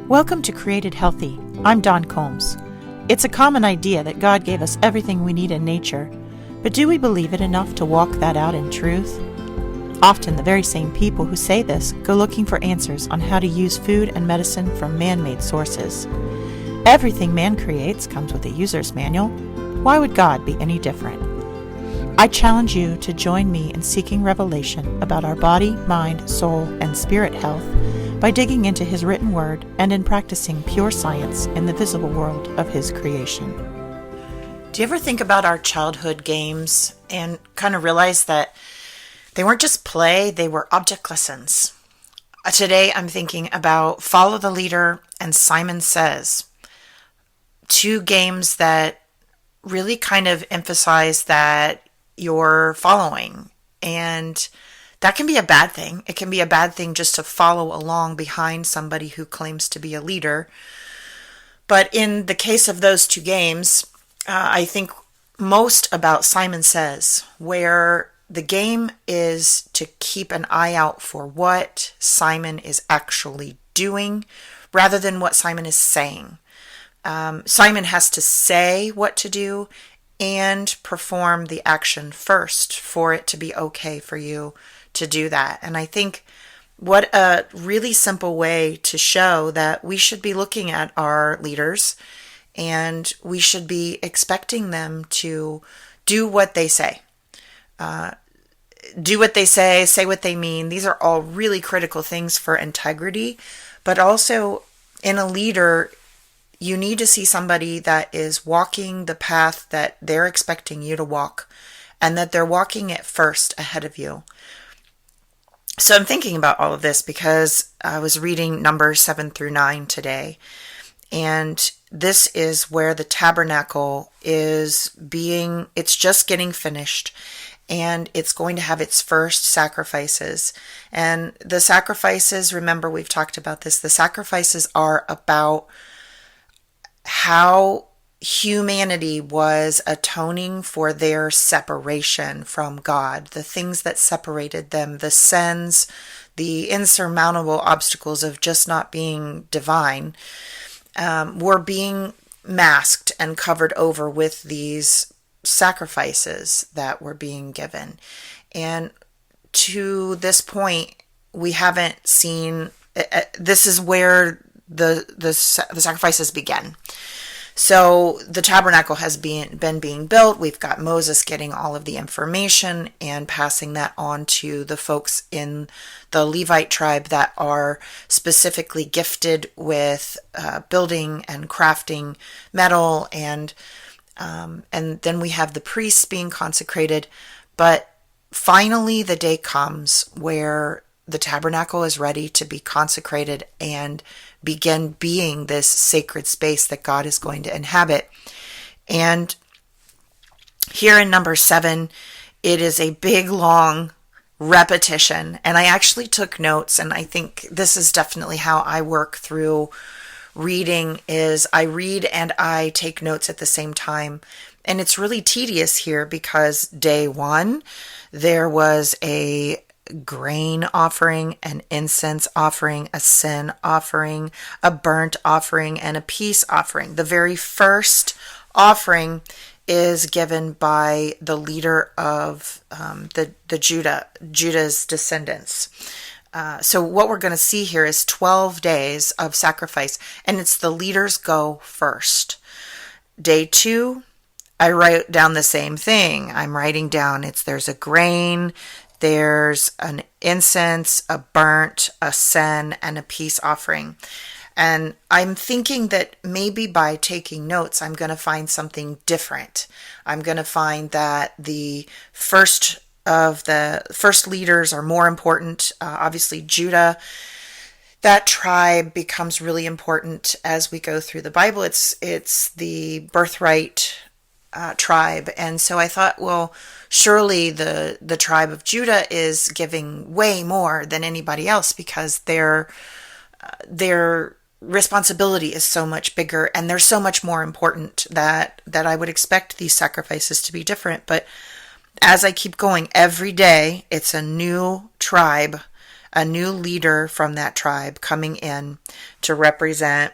Welcome to Created Healthy. I'm Dawn Combs. It's a common idea that God gave us everything we need in nature, but do we believe it enough to walk that out in truth? Often the very same people who say this go looking for answers on how to use food and medicine from man-made sources. Everything man creates comes with a user's manual. Why would God be any different? I challenge you to join me in seeking revelation about our body, mind, soul, and spirit health by digging into His written word and in practicing pure science in the visible world of His creation. Do you ever think about our childhood games and kind of realize that they weren't just play, they were object lessons? Today I'm thinking about Follow the Leader and Simon Says, two games that really kind of emphasize that you're following, and that can be a bad thing. It can be a bad thing just to follow along behind somebody who claims to be a leader. But in the case of those two games, I think most about Simon Says, where the game is to keep an eye out for what Simon is actually doing rather than what Simon is saying. Simon has to say what to do and perform the action first for it to be okay for you to do that. And I think what a really simple way to show that we should be looking at our leaders and we should be expecting them to do what they say. Do what they say what they mean. These are all really critical things for integrity, but also in a leader, you need to see somebody that is walking the path that they're expecting you to walk and that they're walking it first ahead of you. So I'm thinking about all of this because I was reading Numbers 7 through 9 today, and this is where the tabernacle it's just getting finished, and it's going to have its first sacrifices. And the sacrifices, remember we've talked about this, the sacrifices are about how humanity was atoning for their separation from God, the things that separated them, the sins, the insurmountable obstacles of just not being divine, were being masked and covered over with these sacrifices that were being given. And to this point, we haven't seen, this is where the sacrifices begin. So the tabernacle has been being built. We've got Moses getting all of the information and passing that on to the folks in the Levite tribe that are specifically gifted with building and crafting metal, and then we have the priests being consecrated. But finally, the day comes where the tabernacle is ready to be consecrated and begin being this sacred space that God is going to inhabit. And here in number 7, it is a big, long repetition. And I actually took notes, and I think this is definitely how I work through reading, is I read and I take notes at the same time. And it's really tedious here because day 1, there was a grain offering, an incense offering, a sin offering, a burnt offering, and a peace offering. The very first offering is given by the leader of Judah's descendants. So what we're going to see here is 12 days of sacrifice, and it's the leaders go first. Day 2, I write down the same thing. I'm writing down there's a grain, there's an incense, a burnt, a sin, and a peace offering. And I'm thinking that maybe by taking notes, I'm going to find something different. I'm going to find that the first leaders are more important. Obviously, Judah, that tribe becomes really important as we go through the Bible. It's the birthright tribe. And so I thought, well, surely the tribe of Judah is giving way more than anybody else because their responsibility is so much bigger and they're so much more important that I would expect these sacrifices to be different. But as I keep going, every day it's a new tribe a new leader from that tribe coming in to represent,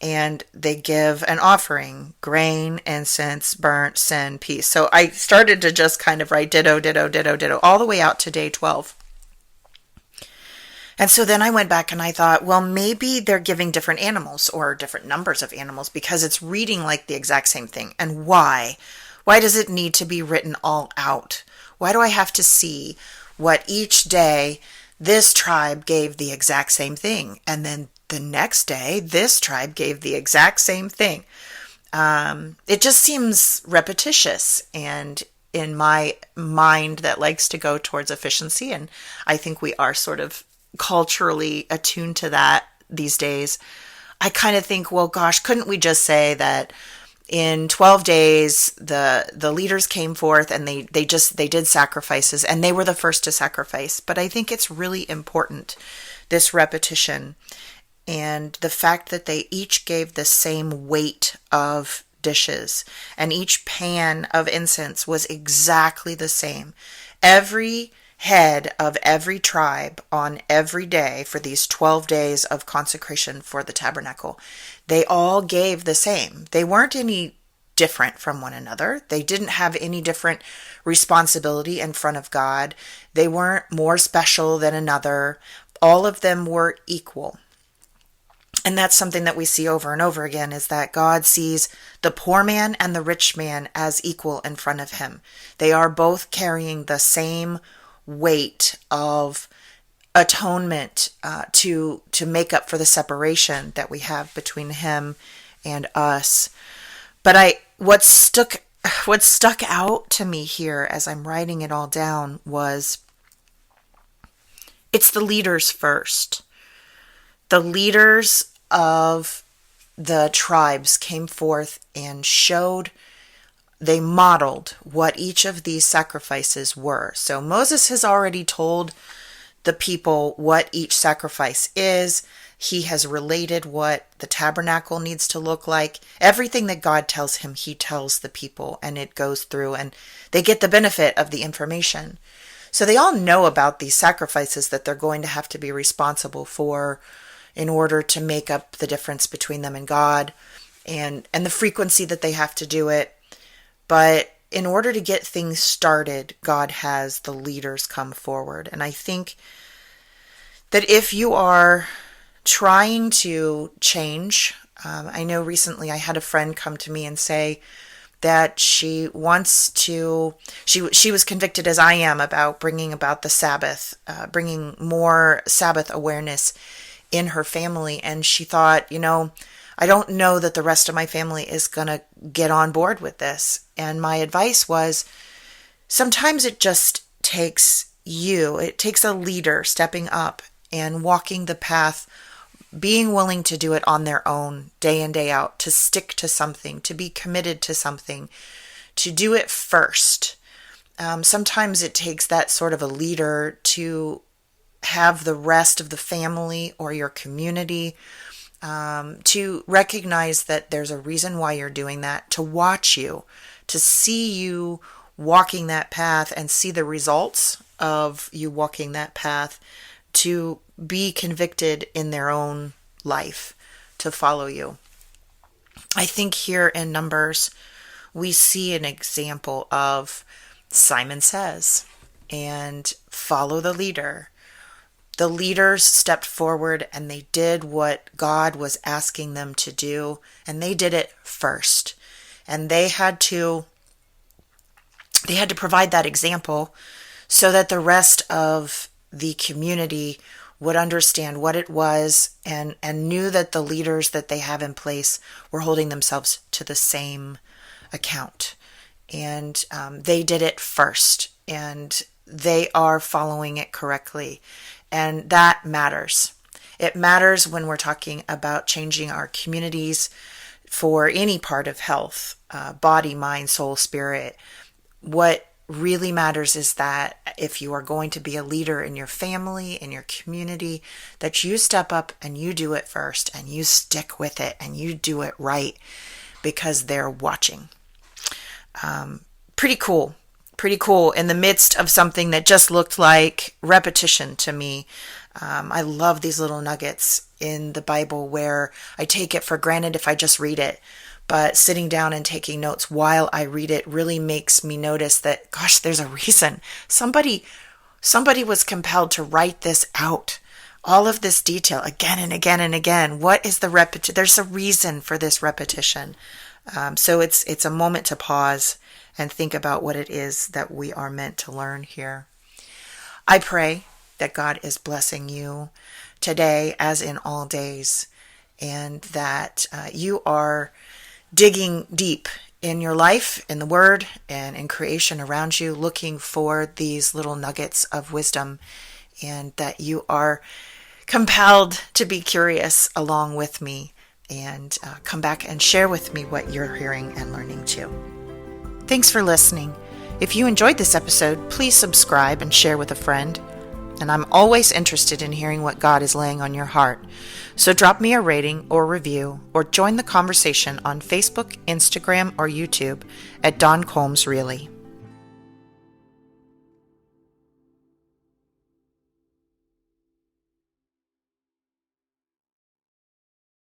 and they give an offering: grain, incense, burnt, sin, peace. So I started to just kind of write ditto, ditto, ditto, ditto, all the way out to day 12. And so then I went back and I thought, well, maybe they're giving different animals or different numbers of animals because it's reading like the exact same thing. And why? Why does it need to be written all out? Why do I have to see what each day this tribe gave the exact same thing? And then the next day, this tribe gave the exact same thing. It just seems repetitious, and in my mind that likes to go towards efficiency, and I think we are sort of culturally attuned to that these days, I kind of think, well, gosh, couldn't we just say that in 12 days the leaders came forth and they did sacrifices, and they were the first to sacrifice? But I think it's really important, this repetition, and the fact that they each gave the same weight of dishes, and each pan of incense was exactly the same. Every head of every tribe on every day for these 12 days of consecration for the tabernacle, they all gave the same. They weren't any different from one another. They didn't have any different responsibility in front of God. They weren't more special than another. All of them were equal. And that's something that we see over and over again, is that God sees the poor man and the rich man as equal in front of him. They are both carrying the same weight of atonement to make up for the separation that we have between him and us. But what stuck out to me here as I'm writing it all down was, it's the leaders first. The leaders of the tribes came forth and they modeled what each of these sacrifices were. So Moses has already told the people what each sacrifice is. He has related what the tabernacle needs to look like. Everything that God tells him, he tells the people, and it goes through, and they get the benefit of the information. So they all know about these sacrifices that they're going to have to be responsible for in order to make up the difference between them and God, and the frequency that they have to do it. But in order to get things started, God has the leaders come forward. And I think that if you are trying to change, I know recently I had a friend come to me and say that she was convicted, as I am, about bringing about the Sabbath, bringing more Sabbath awareness in her family. And she thought, I don't know that the rest of my family is going to get on board with this. And my advice was, sometimes it just takes it takes a leader stepping up and walking the path, being willing to do it on their own, day in, day out, to stick to something, to be committed to something, to do it first. Sometimes it takes that sort of a leader to have the rest of the family or your community to recognize that there's a reason why you're doing that, to watch you, to see you walking that path and see the results of you walking that path, to be convicted in their own life, to follow you. I think here in Numbers, we see an example of Simon Says and follow the leader. The leaders stepped forward and they did what God was asking them to do, and they did it first. And they had to provide that example so that the rest of the community would understand what it was, and knew that the leaders that they have in place were holding themselves to the same account. And they did it first, and they are following it correctly. And that matters. It matters when we're talking about changing our communities for any part of health, body, mind, soul, spirit. What really matters is that if you are going to be a leader in your family, in your community, that you step up and you do it first, and you stick with it and you do it right, because they're watching. Pretty cool in the midst of something that just looked like repetition to me. I love these little nuggets in the Bible where I take it for granted if I just read it. But sitting down and taking notes while I read it really makes me notice that, gosh, there's a reason. Somebody was compelled to write this out. All of this detail again and again and again. What is the repetition? There's a reason for this repetition. So it's a moment to pause and think about what it is that we are meant to learn here. I pray that God is blessing you today as in all days, and that you are digging deep in your life, in the Word, and in creation around you, looking for these little nuggets of wisdom, and that you are compelled to be curious along with me and come back and share with me what you're hearing and learning too. Thanks for listening. If you enjoyed this episode, please subscribe and share with a friend. And I'm always interested in hearing what God is laying on your heart. So drop me a rating or review, or join the conversation on Facebook, Instagram, or YouTube at Dawn Combs Really.